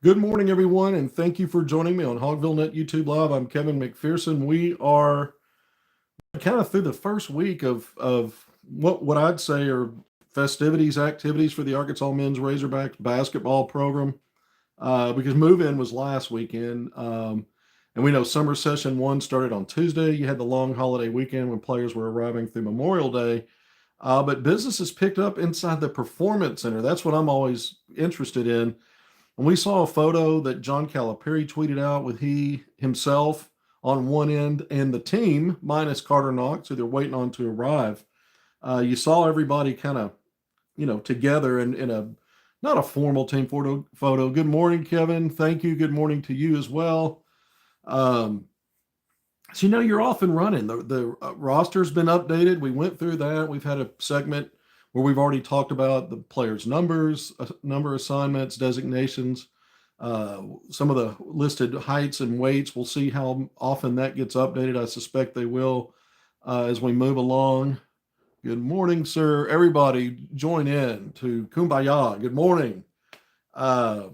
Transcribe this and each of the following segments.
Good morning, everyone, and thank you for joining me on HogvilleNET YouTube Live. I'm Kevin McPherson. We are kind of through the first week of what I'd say are festivities, activities for the Arkansas men's Razorbacks basketball program, because move-in was last weekend. And we know summer session one started on Tuesday. You had the long holiday weekend when players were arriving through Memorial Day. But business has picked up inside the Performance Center. That's what I'm always interested in. And we saw a photo that John Calipari tweeted out with he himself on one end and the team minus Carter Knox, who they're waiting on to arrive. You saw everybody kind of, together in a not a formal team photo. Good morning, Kevin. Thank you. Good morning to you as well. Um, so you're off and running. The roster's been updated. We went through that. We've had a segment where we've already talked about the players' numbers, number assignments, designations, some of the listed heights and weights. We'll see how often that gets updated. I suspect they will as we move along. Good morning, sir. Everybody join in to Kumbaya. Good morning. But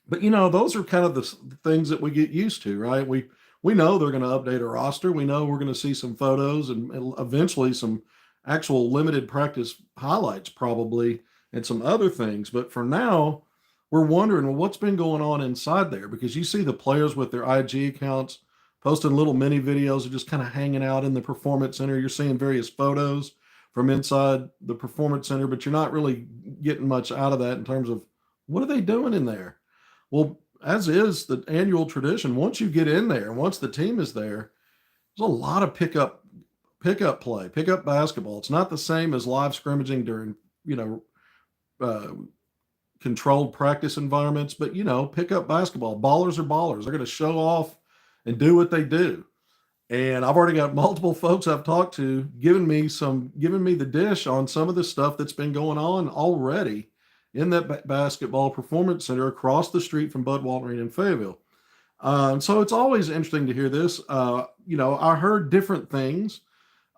those are kind of the things that we get used to, right? We know they're going to update a roster. We know we're going to see some photos and eventually some actual limited practice highlights probably and some other things. But for now, we're wondering, well, what's been going on inside there? Because you see the players with their IG accounts posting little mini videos of just kind of hanging out in the Performance Center. You're seeing various photos from inside the Performance Center, but you're not really getting much out of that in terms of what are they doing in there? Well, as is the annual tradition, once you get in there, once the team is there, there's a lot of pickup play, pickup basketball. It's not the same as live scrimmaging during, uh, controlled practice environments, but pickup basketball. Ballers are ballers. They're going to show off and do what they do. And I've already got multiple folks I've talked to giving me the dish on some of the stuff that's been going on already in that basketball Performance Center across the street from Bud Walton Arena in Fayetteville. So it's always interesting to hear this. I heard different things.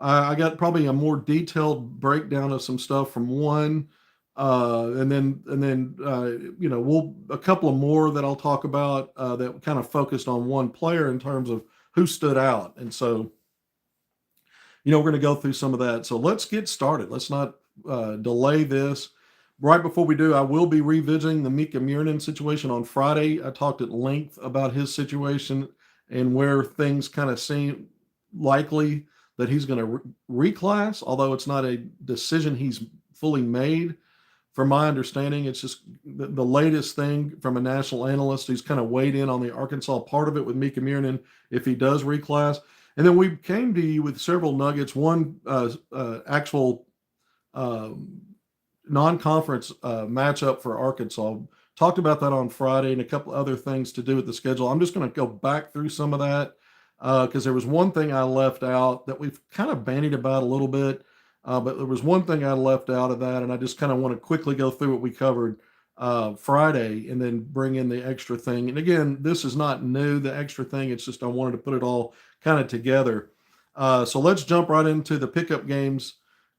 I got probably a more detailed breakdown of some stuff from one, and then we'll a couple of more that I'll talk about that kind of focused on one player in terms of who stood out. And so, we're going to go through some of that. So let's get started. Let's not delay this. Right before we do, I will be revisiting the Mika Mirin situation on Friday. I talked at length about his situation and where things kind of seem likely that he's going to reclass, although it's not a decision he's fully made. From my understanding, it's just the latest thing from a national analyst who's kind of weighed in on the Arkansas part of it with Mika Mirin if he does reclass. And then we came to you with several nuggets, one actual non-conference matchup for Arkansas. Talked about that on Friday and a couple other things to do with the schedule. I'm just going to go back through some of that because there was one thing I left out that we've kind of bandied about a little bit, but there was one thing I left out of that, and I just kind of want to quickly go through what we covered Friday and then bring in the extra thing. And again, this is not new, the extra thing. It's just I wanted to put it all kind of together. So let's jump right into the pickup games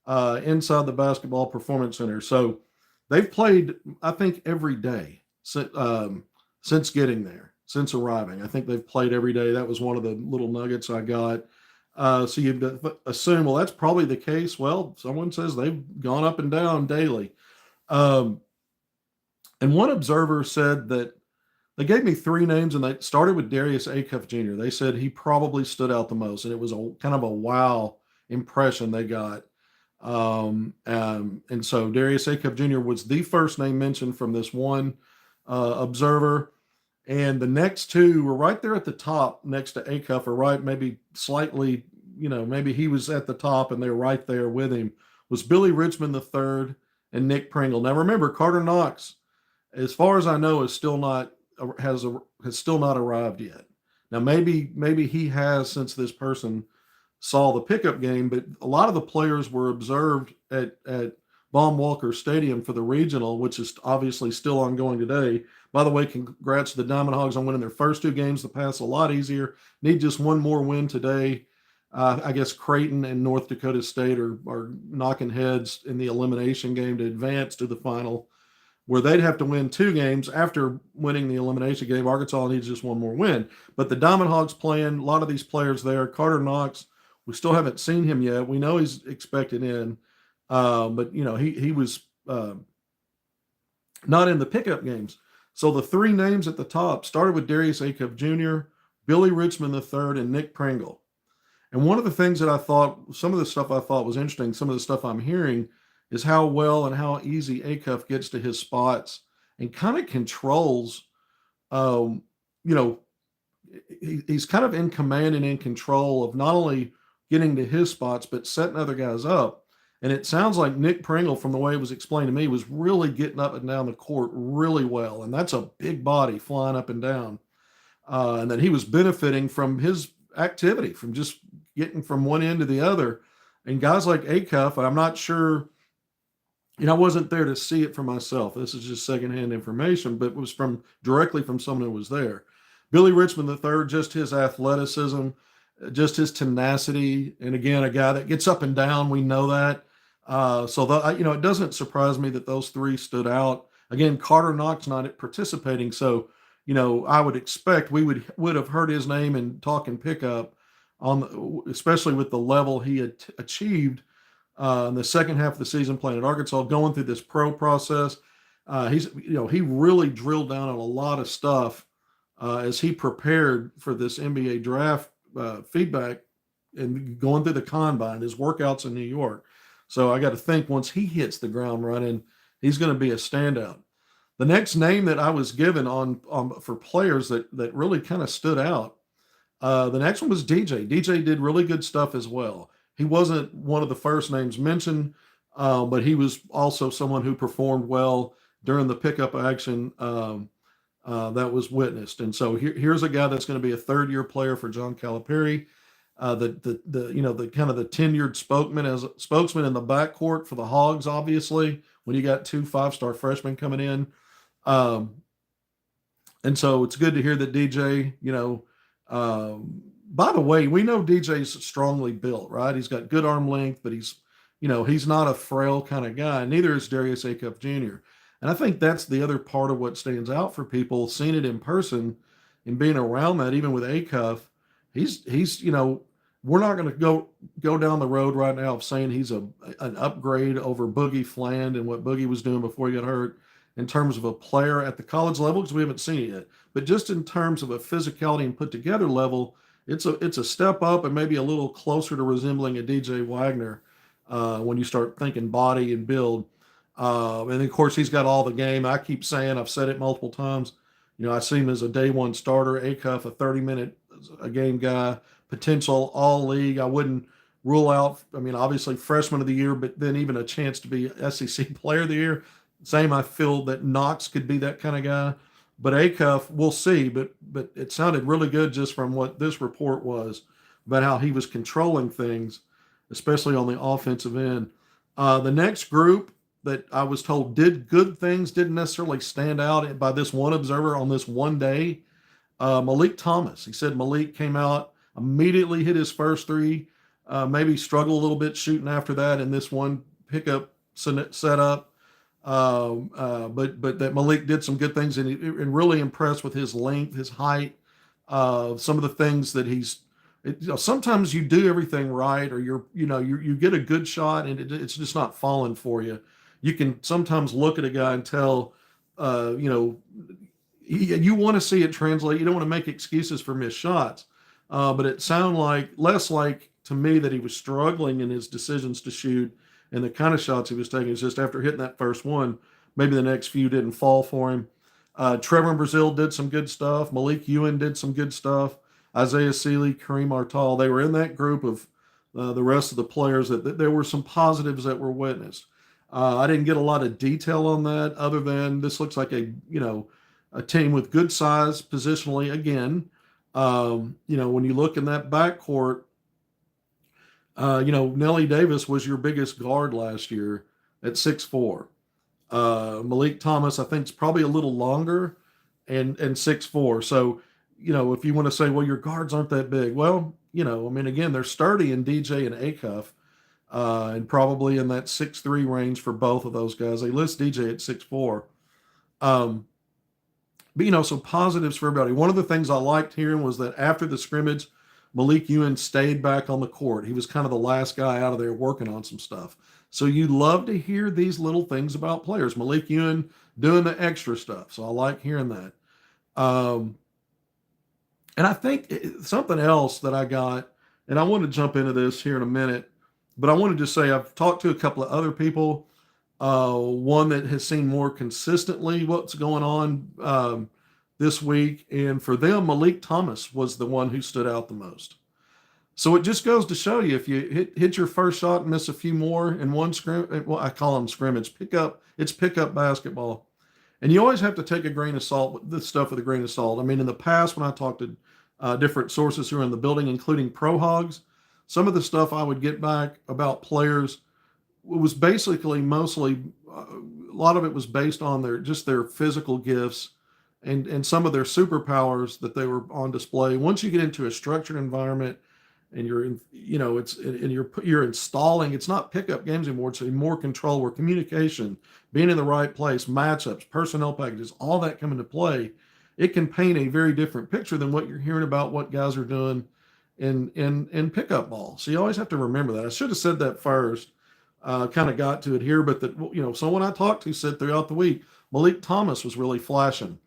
inside the basketball Performance Center. So they've played, I think, every day since getting there, since arriving. I think they've played every day. That was one of the little nuggets I got. So you assume, well, that's probably the case. Well, someone says they've gone up and down daily. And one observer said that they gave me three names, and they started with Darius Acuff Jr. They said he probably stood out the most, and it was a kind of a wow impression they got. And so Darius Acuff Jr. was the first name mentioned from this one observer. And the next two were right there at the top next to Acuff, or right maybe slightly, maybe he was at the top and they're right there with him, was Billy Richmond III and Nick Pringle. Now remember, Carter Knox, as far as I know, is still not has still not arrived yet. Now maybe he has since this person saw the pickup game, but a lot of the players were observed at Baum Walker Stadium for the regional, which is obviously still ongoing today. By the way, congrats to the Diamond Hogs on winning their first two games. The path's a lot easier. Need just one more win today. I guess Creighton and North Dakota State are knocking heads in the elimination game to advance to the final. where they'd have to win 2 games after winning the elimination game. Arkansas needs just one more win. But the Diamond Hogs playing, a lot of these players there. Carter Knox, we still haven't seen him yet. We know he's expected in, but he was not in the pickup games. So the 3 names at the top started with Darius Acuff Jr., Billy Richmond III, and Nick Pringle. And one of the things that I thought, some of the stuff I thought was interesting, some of the stuff I'm hearing is how well and how easy Acuff gets to his spots and kind of controls, um, you know, he's kind of in command and in control of not only getting to his spots, but setting other guys up. And it sounds like Nick Pringle, from the way it was explained to me, was really getting up and down the court really well. And that's a big body flying up and down. And that he was benefiting from his activity, from just getting from one end to the other. And guys like Acuff, I'm not sure, I wasn't there to see it for myself. This is just secondhand information, but it was directly from someone who was there. Billy Richmond III, just his athleticism, just his tenacity, and again, a guy that gets up and down. We know that. It doesn't surprise me that those 3 stood out. Again, Carter Knox not participating, so I would expect we would have heard his name in talking pickup especially with the level he had achieved in the second half of the season playing at Arkansas, going through this pro process. He really drilled down on a lot of stuff as he prepared for this NBA draft feedback and going through the combine, his workouts in New York. So I got to think once he hits the ground running, he's going to be a standout. The next name that I was given on for players that really kind of stood out, the next one was DJ. DJ did really good stuff as well. He wasn't one of the first names mentioned, but he was also someone who performed well during the pickup action that was witnessed. And so here's a guy that's going to be a 3rd-year player for John Calipari. The kind of the tenured spokesman in the backcourt for the Hogs, obviously, when you got 2 5-star freshmen coming in. And so it's good to hear that DJ, by the way, we know DJ's strongly built, right? He's got good arm length, but he's not a frail kind of guy. Neither is Darius Acuff Jr. And I think that's the other part of what stands out for people, seeing it in person and being around that, even with Acuff. He's we're not going to go down the road right now of saying he's an upgrade over Boogie Fland and what Boogie was doing before he got hurt in terms of a player at the college level, because we haven't seen it yet. But just in terms of a physicality and put together level, it's a step up and maybe a little closer to resembling a DJ Wagner when you start thinking body and build. And of course, he's got all the game. I keep saying, I've said it multiple times, I see him as a day one starter, Acuff, a 30-minute a game guy, potential all league. I wouldn't rule out, obviously freshman of the year, but then even a chance to be SEC player of the year. Same, I feel that Knox could be that kind of guy. But Acuff, we'll see. But it sounded really good just from what this report was about how he was controlling things, especially on the offensive end. The next group that I was told did good things, didn't necessarily stand out by this one observer on this one day. Malik Thomas. He said Malik came out, immediately hit his first 3, maybe struggled a little bit shooting after that in this one pickup setup. But that Malik did some good things and really impressed with his length, his height, some of the things that sometimes you do everything right, or you get a good shot and it's just not falling for you. You can sometimes look at a guy and tell, you want to see it translate. You don't want to make excuses for missed shots. But it sounded less like to me that he was struggling in his decisions to shoot and the kind of shots he was taking. It's just after hitting that first one, maybe the next few didn't fall for him. Trevor Brazil did some good stuff. Malik Ewan did some good stuff. Isaiah Seeley, Kareem Artal, they were in that group of the rest of the players that there were some positives that were witnessed. I didn't get a lot of detail on that other than this looks like a team with good size positionally again. When you look in that backcourt, Nelly Davis was your biggest guard last year at 6'4". Malik Thomas, I think, is probably a little longer and 6'4". So, if you want to say, well, your guards aren't that big. Well, again, they're sturdy in DJ and Acuff, and probably in that 6'3" range for both of those guys. They list DJ at 6'4". Um, but, so positives for everybody. One of the things I liked hearing was that after the scrimmage, Malik Ewan stayed back on the court. He was kind of the last guy out of there working on some stuff. So you love to hear these little things about players. Malik Ewan doing the extra stuff. So I like hearing that. And I think something else that I got, and I want to jump into this here in a minute, but I want to just say I've talked to a couple of other people. One that has seen more consistently what's going on this week, and for them, Malik Thomas was the one who stood out the most. So it just goes to show you, if you hit your first shot and miss a few more in one well, I call them scrimmage, it's pickup basketball. And you always have to take a grain of salt with this stuff with a grain of salt. I mean, in the past, when I talked to different sources who are in the building, including Pro Hogs, some of the stuff I would get back about players was basically mostly a lot of it was based on their physical gifts and some of their superpowers that they were on display. Once you get into a structured environment and you're in, it's and you're installing, it's not pickup games anymore. It's more control, where communication, being in the right place, matchups, personnel packages, all that come into play. It can paint a very different picture than what you're hearing about what guys are doing in pickup ball. So you always have to remember that. I should have said that first. Kind of got to it here, but that someone I talked to said throughout the week, Malik Thomas was really flashing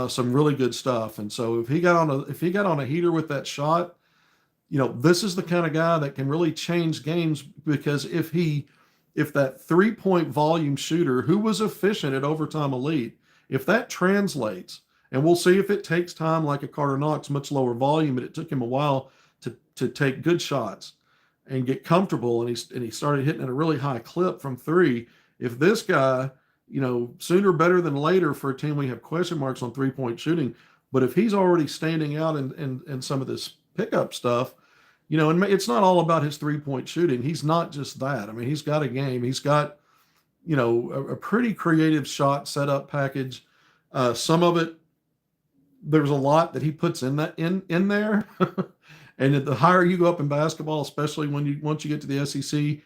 some really good stuff. And so if he got on a heater with that shot, this is the kind of guy that can really change games, because if that 3-point volume shooter who was efficient at overtime elite, if that translates, and we'll see if it takes time, like a Carter Knox, much lower volume, but it took him a while to take good shots and get comfortable, and he started hitting at a really high clip from three. If this guy, sooner better than later for a team we have question marks on 3-point shooting, but if he's already standing out in some of this pickup stuff, and it's not all about his 3-point shooting. He's not just that. I mean, he's got a game. He's got, a pretty creative shot setup package. Some of it, there's a lot that he puts in there. And the higher you go up in basketball, especially once you get to the SEC,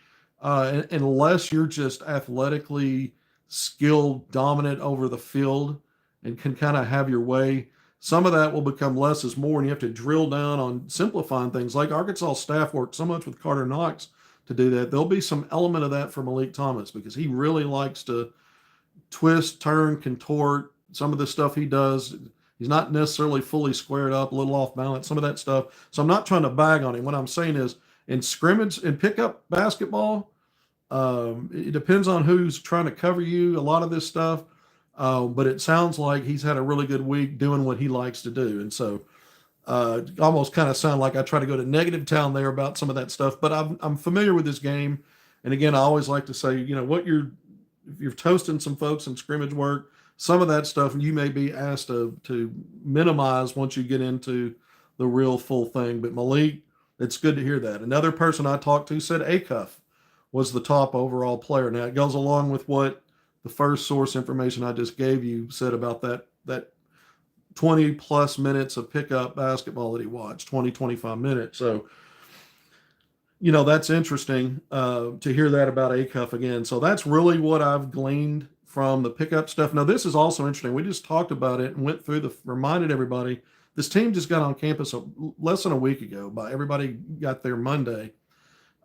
unless you're just athletically skilled, dominant over the field, and can kind of have your way, some of that will become less is more, and you have to drill down on simplifying things. Like Arkansas staff worked so much with Carter Knox to do that. There'll be some element of that for Malik Thomas, because he really likes to twist, turn, contort. Some of the stuff he does, he's not necessarily fully squared up, a little off balance, some of that stuff. So I'm not trying to bag on him. What I'm saying is, in scrimmage and pickup basketball, it depends on who's trying to cover you, a lot of this stuff. But it sounds like he's had a really good week doing what he likes to do. And so almost kind of sound like I try to go to negative town there about some of that stuff. But I'm familiar with this game. And again, I always like to say, if you're toasting some folks in scrimmage work, some of that stuff you may be asked to minimize once you get into the real full thing. But Malik, it's good to hear that. Another person I talked to said Acuff was the top overall player. Now, it goes along with what the first source information I just gave you said about that 20 plus minutes of pickup basketball that he watched, 20, 25 minutes. So, that's interesting to hear that about Acuff again. So that's really what I've gleaned from the pickup stuff. Now, this is also interesting. We just talked about it and went through reminded everybody, this team just got on campus less than a week ago. But everybody got there Monday.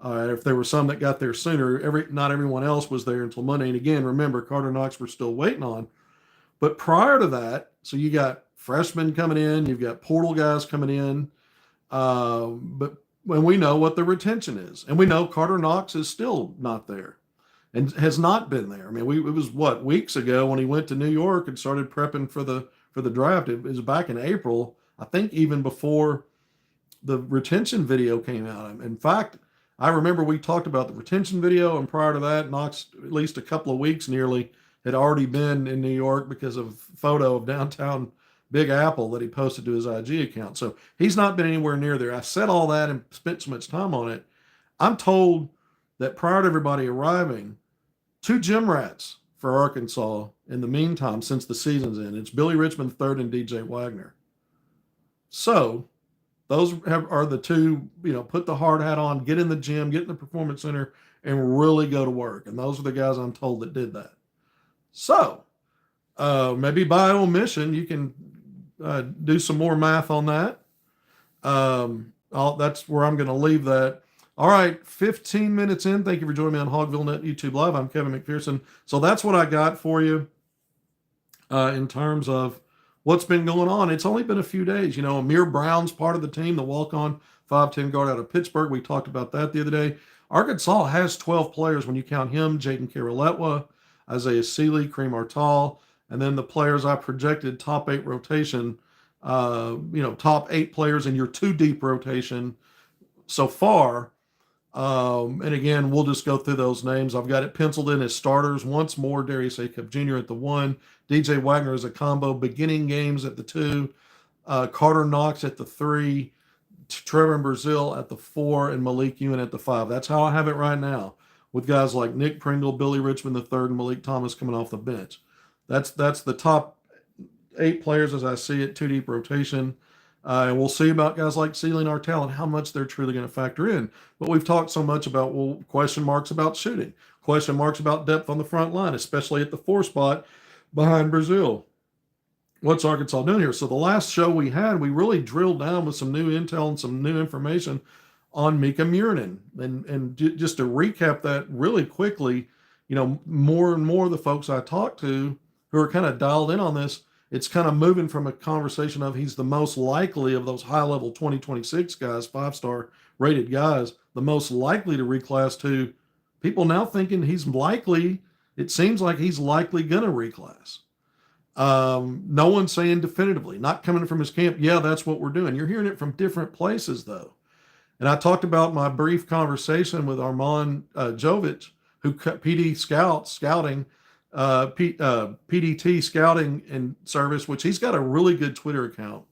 If there were some that got there sooner, not everyone else was there until Monday. And again, remember, Carter Knox we're still waiting on. But prior to that, so you got freshmen coming in, you've got portal guys coming in. But when we know what the retention is, and we know Carter Knox is still not there and has not been there. I mean, it was weeks ago when he went to New York and started prepping for the draft. It was back in April, I think, even before the retention video came out. In fact, I remember we talked about the retention video, and prior to that, Knox, at least a couple of weeks nearly, had already been in New York because of a photo of downtown Big Apple that he posted to his IG account. So he's not been anywhere near there. I said all that and spent so much time on it. I'm told that prior to everybody arriving, 2 gym rats for Arkansas in the meantime since the season's in. It's Billy Richmond III and DJ Wagner. So those are the 2, put the hard hat on, get in the gym, get in the performance center, and really go to work. And those are the guys I'm told that did that. So Maybe by omission, you can do some more math on that. That's where I'm going to leave that. All right, 15 minutes in. Thank you for joining me on HogvilleNET YouTube Live. I'm Kevin McPherson. So that's what I got for you in terms of what's been going on. It's only been a few days. Amir Brown's part of the team, the walk-on 5'10" guard out of Pittsburgh. We talked about that the other day. Arkansas has 12 players when you count him, Jaden Karaletwa, Isaiah Seeley, Kareem Artal, and then the players I projected top 8 rotation, top 8 players in your 2-deep rotation so far. And again, we'll just go through those names. I've got it penciled in as starters. Once more, Darius Acup Jr. at the 1, DJ Wagner as a combo, beginning games at the 2, Carter Knox at the 3, Trevor Brazile at the 4, and Malik Ewan at the 5. That's how I have it right now, with guys like Nick Pringle, Billy Richmond III, and Malik Thomas coming off the bench. That's the top 8 players as I see it, 2-deep rotation. And we'll see about guys like Seeley and Artal and how much they're truly going to factor in. But we've talked so much about, question marks about shooting, question marks about depth on the front line, especially at the 4 spot behind Brazile. What's Arkansas doing here? So the last show we had, we really drilled down with some new intel and some new information on Mika Mirin. And just to recap that really quickly, more and more of the folks I talked to who are kind of dialed in on this, it's kind of moving from a conversation of he's the most likely of those high-level 2026 guys, 5-star rated guys, the most likely to reclass, to people now thinking he's likely, it seems like he's likely going to reclass. No one's saying definitively, not coming from his camp, yeah, that's what we're doing. You're hearing it from different places, though. And I talked about my brief conversation with Armand Jovic, who PD scouting, PDT scouting and service, which he's got a really good Twitter account.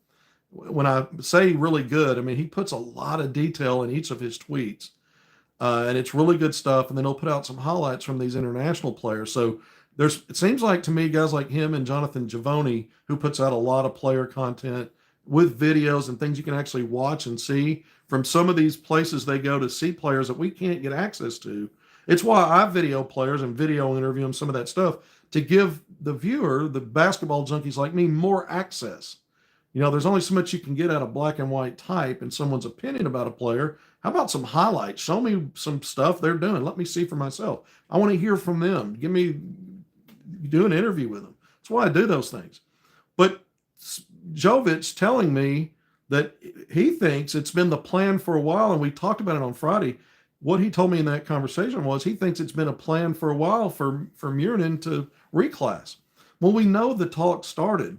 When I say really good, I mean, he puts a lot of detail in each of his tweets, and it's really good stuff. And then he'll put out some highlights from these international players. So it seems like to me, guys like him and Jonathan Giavoni, who puts out a lot of player content with videos and things you can actually watch and see from some of these places they go to see players that we can't get access to. It's why I video players and video interview them, some of that stuff, to give the viewer, the basketball junkies like me, more access. There's only so much you can get out of black and white type and someone's opinion about a player. How about some highlights? Show me some stuff they're doing. Let me see for myself. I want to hear from them. Do an interview with them. That's why I do those things. But Jovic telling me that he thinks it's been the plan for a while, and we talked about it on Friday. What he told me in that conversation was he thinks it's been a plan for a while for Muurinen to reclass. Well, we know the talk started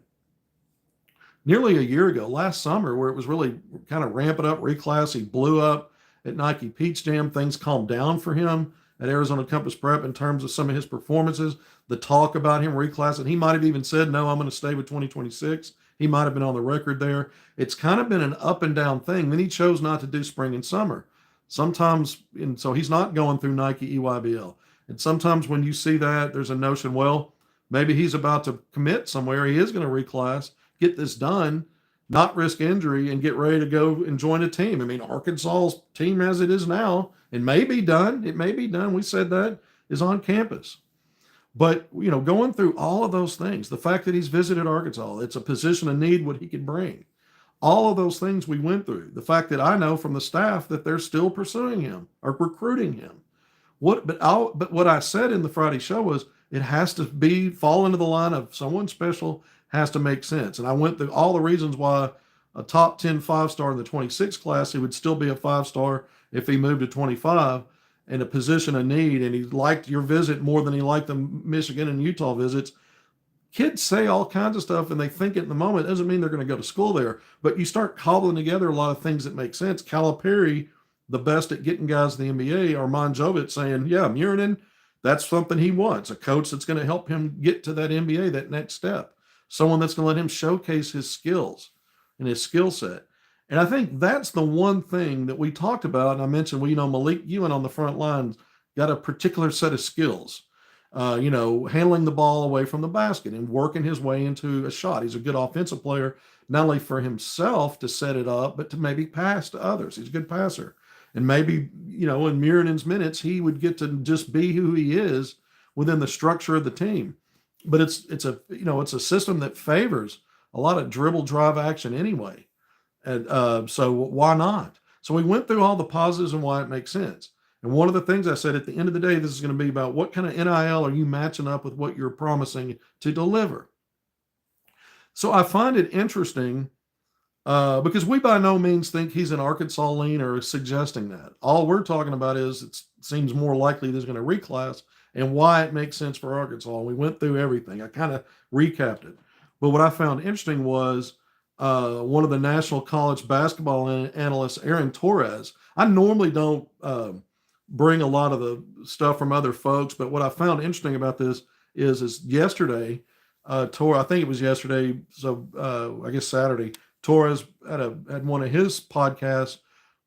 nearly a year ago, last summer, where it was really kind of ramping up reclass. He blew up at Nike Peach Jam. Things calmed down for him at Arizona Compass Prep in terms of some of his performances. The talk about him reclassing, he might have even said, no, I'm going to stay with 2026. He might have been on the record there. It's kind of been an up and down thing. Then he chose not to do spring and summer. Sometimes, and so he's not going through Nike EYBL. And sometimes when you see that, there's a notion, well, maybe he's about to commit somewhere. He is going to reclass, get this done, not risk injury, and get ready to go and join a team. I mean, Arkansas's team as it is now, it may be done. It may be done. We said that is on campus. But, going through all of those things, the fact that he's visited Arkansas, it's a position of need, what he could bring. All of those things we went through. The fact that I know from the staff that they're still pursuing him or recruiting him. But what I said in the Friday show was it has to fall into the line of someone special, has to make sense. And I went through all the reasons why a top 10 5-star in the 26 class, he would still be a 5-star if he moved to 25 in a position of need. And he liked your visit more than he liked the Michigan and Utah visits. Kids say all kinds of stuff and they think it in the moment. It doesn't mean they're going to go to school there, but you start cobbling together a lot of things that make sense. Calipari, the best at getting guys to the NBA, Armand Jovic saying, yeah, Muurinen, that's something he wants, a coach that's going to help him get to that NBA, that next step, someone that's going to let him showcase his skills and his skill set. And I think that's the one thing that we talked about. And I mentioned, Malik Ewan on the front line got a particular set of skills. Handling the ball away from the basket and working his way into a shot. He's a good offensive player, not only for himself to set it up, but to maybe pass to others. He's a good passer. And maybe, in Muurinen's minutes, he would get to just be who he is within the structure of the team. but it's a it's a system that favors a lot of dribble drive action anyway, and so why not? So we went through all the positives and why it makes sense. And one of the things I said at the end of the day, this is going to be about what kind of NIL are you matching up with what you're promising to deliver. So I find it interesting because we by no means think he's an Arkansas lean or suggesting that. All we're talking about is it seems more likely there's going to reclass and why it makes sense for Arkansas. We went through everything. I kind of recapped it. But what I found interesting was one of the national college basketball analysts, Aaron Torres. I normally don't bring a lot of the stuff from other folks, but what I found interesting about this is yesterday, I think it was yesterday, so I guess Saturday, Torres had one of his podcasts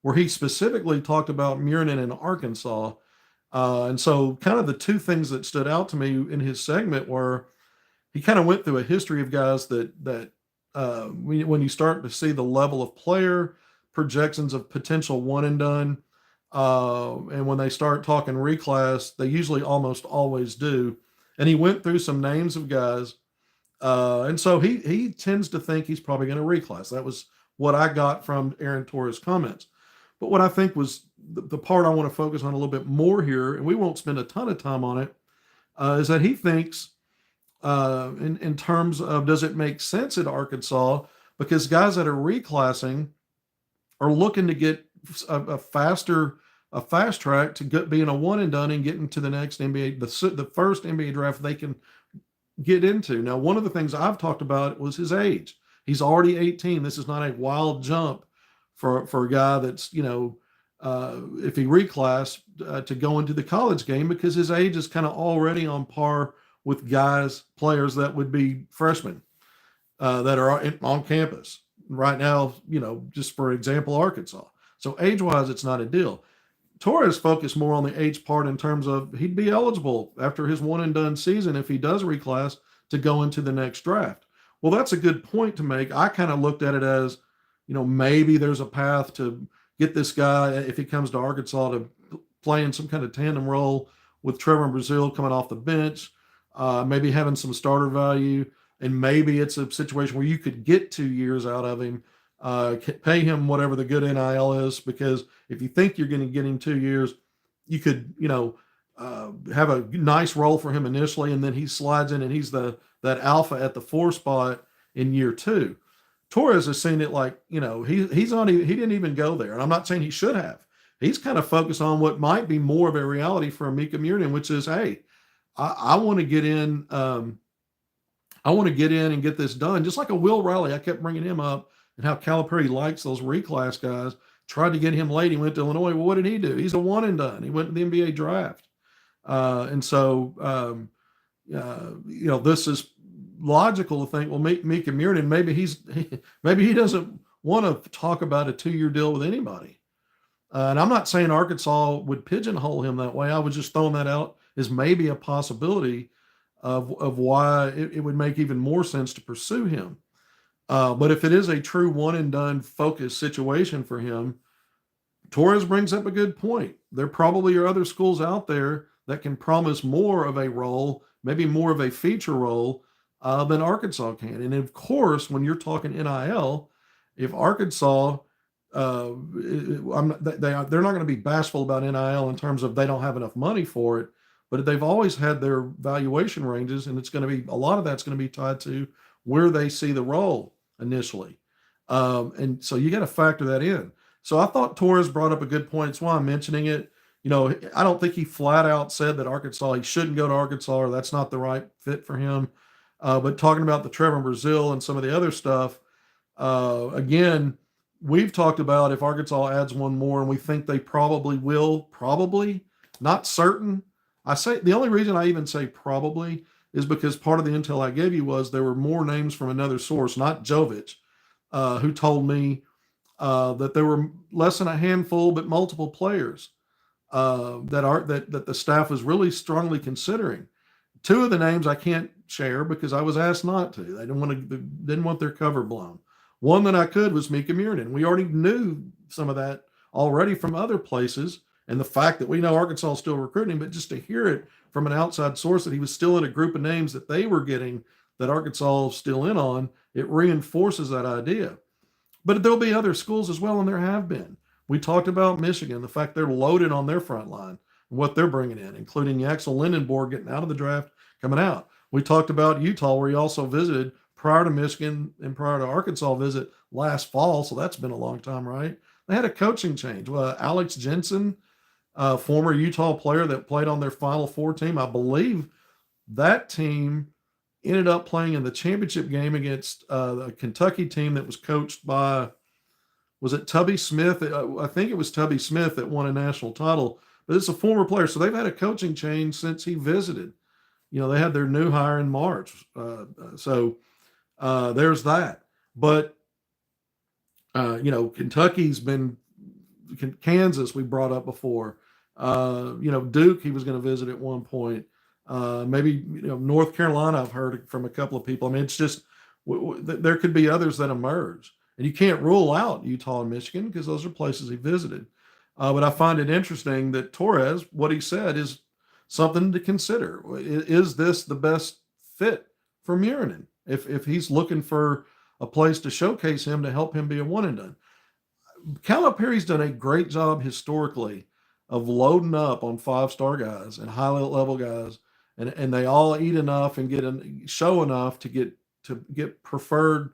where he specifically talked about Muurinen in Arkansas. And so kind of the two things that stood out to me in his segment were he kind of went through a history of guys that when you start to see the level of player projections of potential one and done, and when they start talking reclass, they usually almost always do. And he went through some names of guys. And so he tends to think he's probably going to reclass. That was what I got from Aaron Torres' comments. But what I think was the part I want to focus on a little bit more here, and we won't spend a ton of time on it, is that he thinks in terms of does it make sense at Arkansas, because guys that are reclassing are looking to get a fast track to being a one and done and getting to the next NBA, the first NBA draft they can get into. Now, one of the things I've talked about was his age. He's already 18. This is not a wild jump for a guy that's, if he reclass to go into the college game, because his age is kind of already on par with players that would be freshmen that are on campus right now, just for example, Arkansas. So age-wise, it's not a deal. Torres focused more on the age part in terms of he'd be eligible after his one and done season if he does reclass to go into the next draft. Well, that's a good point to make. I kind of looked at it as, maybe there's a path to get this guy, if he comes to Arkansas, to play in some kind of tandem role with Trevor Brazile coming off the bench, maybe having some starter value, and maybe it's a situation where you could get 2 years out of him, pay him whatever the good NIL is, because if you think you're going to get him 2 years, you could, have a nice role for him initially, and then he slides in and he's that alpha at the 4 spot in year 2. Torres has seen it like, he didn't even go there. And I'm not saying he should have. He's kind of focused on what might be more of a reality for a Mika Mirin, which is, hey, I want to get in. I want to get in and get this done. Just like a Will Riley, I kept bringing him up and how Calipari likes those reclass guys. Tried to get him late. He went to Illinois. Well, what did he do? He's a one and done. He went to the NBA draft. And so, this is logical to think, well, Mika Mirin, maybe he doesn't want to talk about a 2-year deal with anybody. And I'm not saying Arkansas would pigeonhole him that way. I was just throwing that out as maybe a possibility of why it would make even more sense to pursue him. But if it is a true one and done focused situation for him, Torres brings up a good point. There probably are other schools out there that can promise more of a role, maybe more of a feature role than Arkansas can. And of course, when you're talking NIL, if Arkansas, they're not going to be bashful about NIL in terms of they don't have enough money for it, but they've always had their valuation ranges, and it's going to be a lot of that's going to be tied to where they see the role initially. And so you got to factor that in. So I thought Torres brought up a good point. That's why I'm mentioning it. I don't think he flat out said that he shouldn't go to Arkansas, or that's not the right fit for him. But talking about the Trevor Brazile and some of the other stuff, again, we've talked about if Arkansas adds one more, and we think they probably will, not certain. I say the only reason I even say probably is because part of the intel I gave you was there were more names from another source, not Jovic, who told me that there were less than a handful, but multiple players that the staff was really strongly considering. 2 of the names I can't share because I was asked not to. They didn't want their cover blown. One that I could was Mika Mirin. We already knew some of that already from other places, And the fact that we know Arkansas is still recruiting him, but just to hear it from an outside source that he was still in a group of names that they were getting that Arkansas is still in on, it reinforces that idea. But there'll be other schools as well, and there have been. We talked about Michigan, the fact they're loaded on their front line and what they're bringing in, including Yaxel Lindenborg getting out of the draft, coming out. We talked about Utah, where he also visited prior to Michigan and prior to Arkansas visit last fall. So that's been a long time, right? They had a coaching change. Alex Jensen, former Utah player that played on their Final Four team, I believe that team ended up playing in the championship game against a Kentucky team that was coached by, was it Tubby Smith? I think it was Tubby Smith that won a national title, but it's a former player. So they've had a coaching change since he visited. They had their new hire in March. So there's that. But, Kentucky's been, Kansas we brought up before. Duke he was going to visit at one point. Maybe North Carolina I've heard from a couple of people. I mean, it's just there could be others that emerge, and you can't rule out Utah and Michigan because those are places he visited. But I find it interesting that Torres, what he said is something to consider. Is this the best fit for Muurinen if he's looking for a place to showcase him to help him be a one and done? Calipari's done a great job historically of loading up on 5-star guys and high level guys, and they all eat enough and show enough to get preferred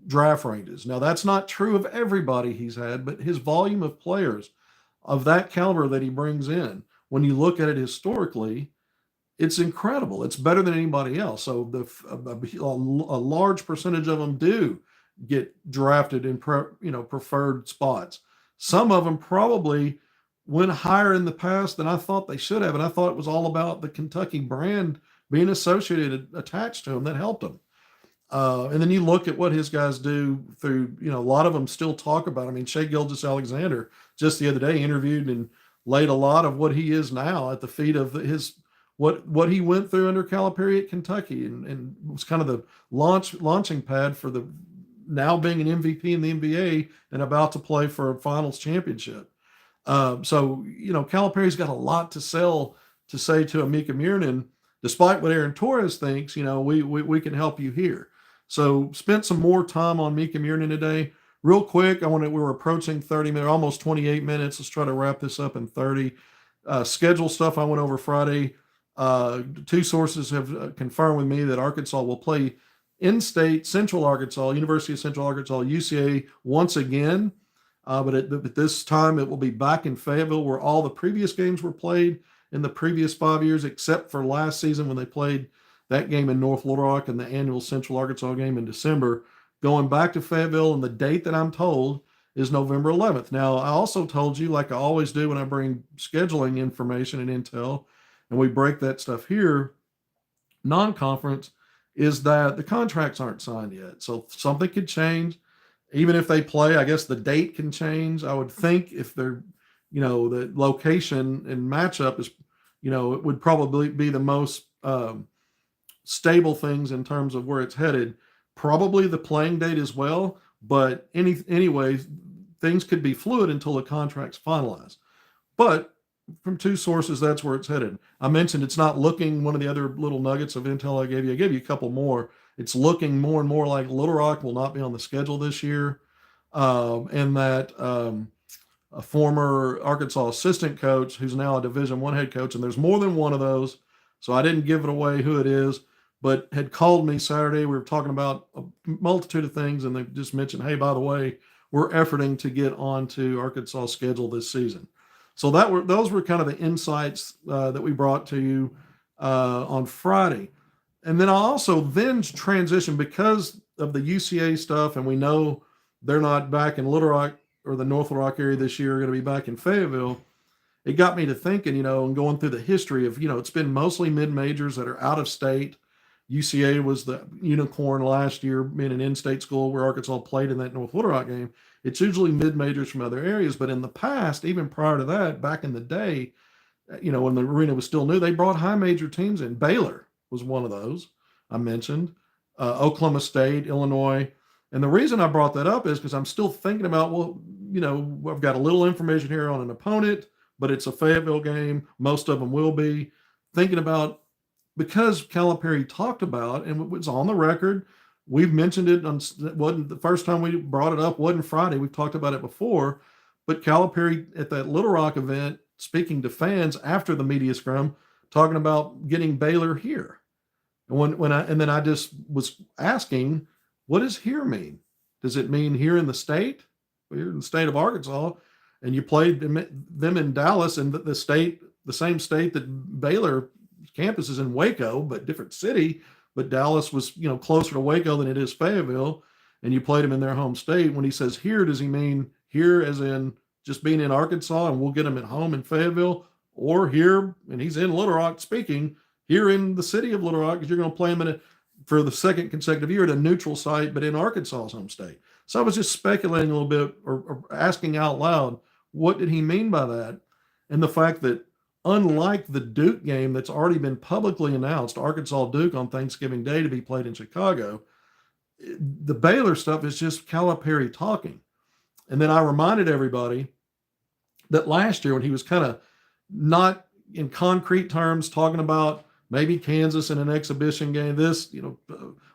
draft ranges. Now that's not true of everybody he's had, but his volume of players of that caliber that he brings in, when you look at it historically, it's incredible. It's better than anybody else. So a large percentage of them do get drafted in preferred spots. Some of them probably went higher in the past than I thought they should have, and I thought it was all about the Kentucky brand being attached to him that helped him. And then you look at what his guys do through, a lot of them still talk about. I mean, Shai Gilgeous-Alexander just the other day interviewed and laid a lot of what he is now at the feet of what he went through under Calipari at Kentucky, and was kind of the launching pad for the now being an MVP in the NBA and about to play for a finals championship. So Calipari's got a lot to say to a Mika Mirin, despite what Aaron Torres thinks. We can help you here. So spent some more time on Mika Mirin today. Real quick, we're approaching 30 minutes, almost 28 minutes. Let's try to wrap this up in 30. Schedule stuff I went over Friday. Two sources have confirmed with me that Arkansas will play in-state Central Arkansas, University of Central Arkansas, UCA once again. But at this time, it will be back in Fayetteville, where all the previous games were played in the previous 5 years, except for last season when they played that game in North Little Rock and the annual Central Arkansas game in December. Going back to Fayetteville, and the date that I'm told is November 11th. Now, I also told you, like I always do when I bring scheduling information and intel, and we break that stuff here, non-conference, is that the contracts aren't signed yet. So something could change. Even if they play, I guess the date can change. I would think if they're, the location and matchup is, it would probably be the most stable things in terms of where it's headed. Probably the playing date as well. But anyway, things could be fluid until the contract's finalized. But from two sources, that's where it's headed. I mentioned it's not looking, one of the other little nuggets of intel I gave you a couple more. It's looking more and more like Little Rock will not be on the schedule this year. And that a former Arkansas assistant coach, who's now a Division I head coach, and there's more than one of those, so I didn't give it away who it is, but had called me Saturday. We were talking about a multitude of things, and they just mentioned, hey, by the way, we're efforting to get onto Arkansas' schedule this season. So those were kind of the insights that we brought to you on Friday. And then I also then transition because of the UCA stuff, and we know they're not back in Little Rock or the North Little Rock area this year, are going to be back in Fayetteville. It got me to thinking, and going through the history of, it's been mostly mid-majors that are out of state. UCA was the unicorn last year, being an in-state school where Arkansas played in that North Little Rock game. It's usually mid-majors from other areas, but in the past, even prior to that, back in the day, when the arena was still new, they brought high major teams in. Baylor was one of those I mentioned, Oklahoma State, Illinois. And the reason I brought that up is because I'm still thinking about, well, I've got a little information here on an opponent, but it's a Fayetteville game. Most of them will be. Thinking about, because Calipari talked about, and it was on the record, we've mentioned it on, it wasn't the first time we brought it up, wasn't Friday. We've talked about it before, but Calipari at that Little Rock event, speaking to fans after the media scrum, talking about getting Baylor here. And then I just was asking, what does here mean? Does it mean here in the state? We're in the state of Arkansas, and you played them in Dallas, and the same state that Baylor campus is in, Waco, but different city. But Dallas was, closer to Waco than it is Fayetteville, and you played them in their home state. When he says here, does he mean here as in just being in Arkansas and we'll get him at home in Fayetteville, or here, and he's in Little Rock speaking, here in the city of Little Rock, because you're going to play him for the second consecutive year at a neutral site, but in Arkansas's home state. So I was just speculating a little bit, or asking out loud, what did he mean by that? And the fact that, unlike the Duke game that's already been publicly announced, Arkansas-Duke on Thanksgiving Day to be played in Chicago, the Baylor stuff is just Calipari talking. And then I reminded everybody that last year, when he was kind of not in concrete terms talking about maybe Kansas in an exhibition game,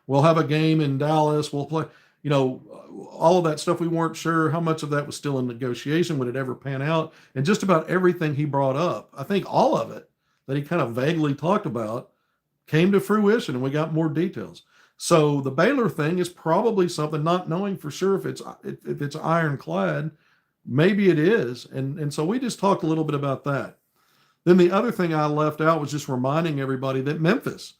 we'll have a game in Dallas, we'll play, all of that stuff, we weren't sure how much of that was still in negotiation, would it ever pan out? And just about everything he brought up, I think all of it that he kind of vaguely talked about came to fruition, and we got more details. So the Baylor thing is probably something, not knowing for sure if it's ironclad, maybe it is. And so we just talked a little bit about that. Then the other thing I left out was just reminding everybody that Memphis,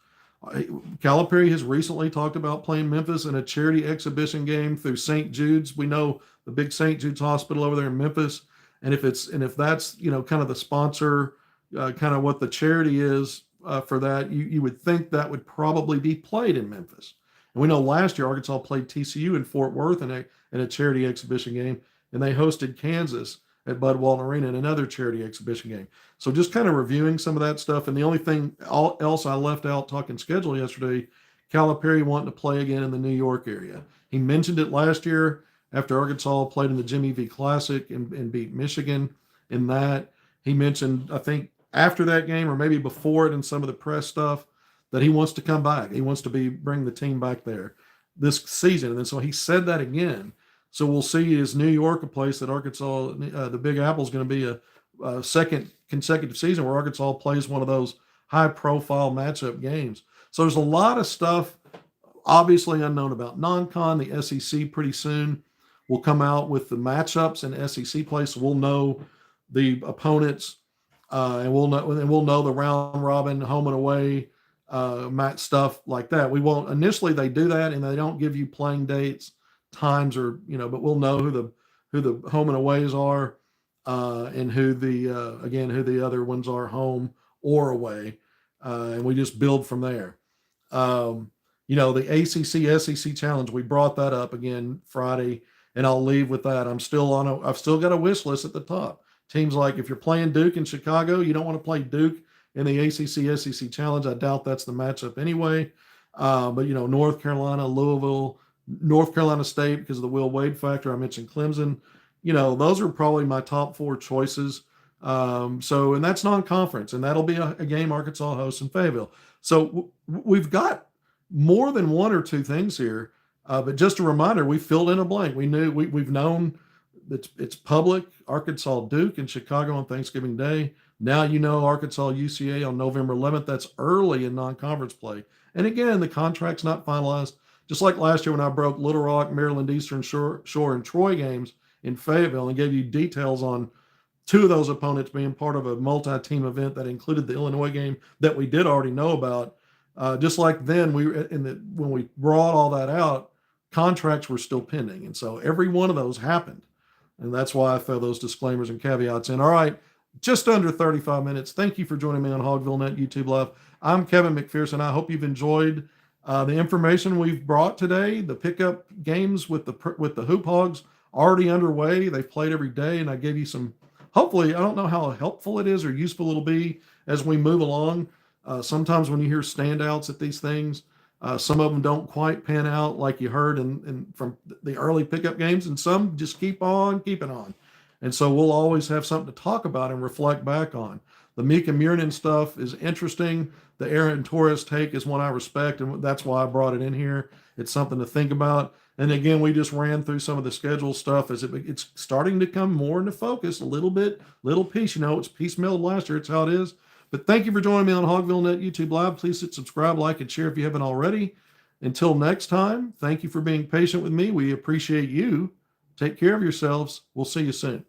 Calipari has recently talked about playing Memphis in a charity exhibition game through St. Jude's. We know the big St. Jude's hospital over there in Memphis. And if that's, kind of the sponsor, kind of what the charity is for that, you would think that would probably be played in Memphis. And we know last year Arkansas played TCU in Fort Worth in a charity exhibition game, and they hosted Kansas at Bud Walton Arena in another charity exhibition game. So just kind of reviewing some of that stuff. And the only thing else I left out talking schedule yesterday, Calipari wanting to play again in the New York area. He mentioned it last year after Arkansas played in the Jimmy V Classic and beat Michigan in that. He mentioned, I think, after that game, or maybe before it in some of the press stuff, that he wants to come back. He wants to bring the team back there this season. And then so he said that again. So we'll see, is New York a place that Arkansas, the Big Apple, is going to be a second consecutive season where Arkansas plays one of those high-profile matchup games. So there's a lot of stuff obviously unknown about non-con. The SEC pretty soon will come out with the matchups in SEC play, so we'll know the opponents, and we'll know the round robin, home and away match stuff like that. We won't initially. They do that, and they don't give you playing dates, times, or but we'll know who the home and aways are, and who the other ones are, home or away, and we just build from there. The ACC SEC challenge, we brought that up again Friday, and I'll leave with that. I've still got a wish list at the top. Teams like, if you're playing Duke in Chicago, you don't want to play Duke in the ACC SEC challenge. I doubt that's the matchup anyway. But North Carolina, Louisville, North Carolina State, because of the Will Wade factor. I mentioned Clemson. Those are probably my top four choices. And that's non-conference, and that'll be a game Arkansas hosts in Fayetteville. So we've got more than one or two things here. But just a reminder, we filled in a blank. We've known that it's public, Arkansas Duke in Chicago on Thanksgiving Day. Now Arkansas UCA on November 11th. That's early in non-conference play. And again, the contract's not finalized. Just like last year when I broke Little Rock, Maryland Eastern Shore, and Troy games in Fayetteville and gave you details on two of those opponents being part of a multi-team event that included the Illinois game that we did already know about. Just like then, when we brought all that out, contracts were still pending. And so every one of those happened. And that's why I throw those disclaimers and caveats in. All right, just under 35 minutes. Thank you for joining me on HogvilleNET YouTube Live. I'm Kevin McPherson. I hope you've enjoyed the information we've brought today. The pickup games with the Hoop Hogs already underway. They've played every day, and I gave you some, hopefully, I don't know how helpful it is or useful it'll be as we move along. Sometimes when you hear standouts at these things, Some of them don't quite pan out like you heard from the early pickup games, and some just keep on keeping on. And so we'll always have something to talk about and reflect back on. The Mika Mirin stuff is interesting. The Aaron Torres take is one I respect, and that's why I brought it in here. It's something to think about. And again, we just ran through some of the schedule stuff as it's starting to come more into focus a little bit, little piece. It's piecemeal last year. It's how it is. But thank you for joining me on HogvilleNET YouTube Live. Please hit subscribe, like, and share if you haven't already. Until next time, thank you for being patient with me. We appreciate you. Take care of yourselves. We'll see you soon.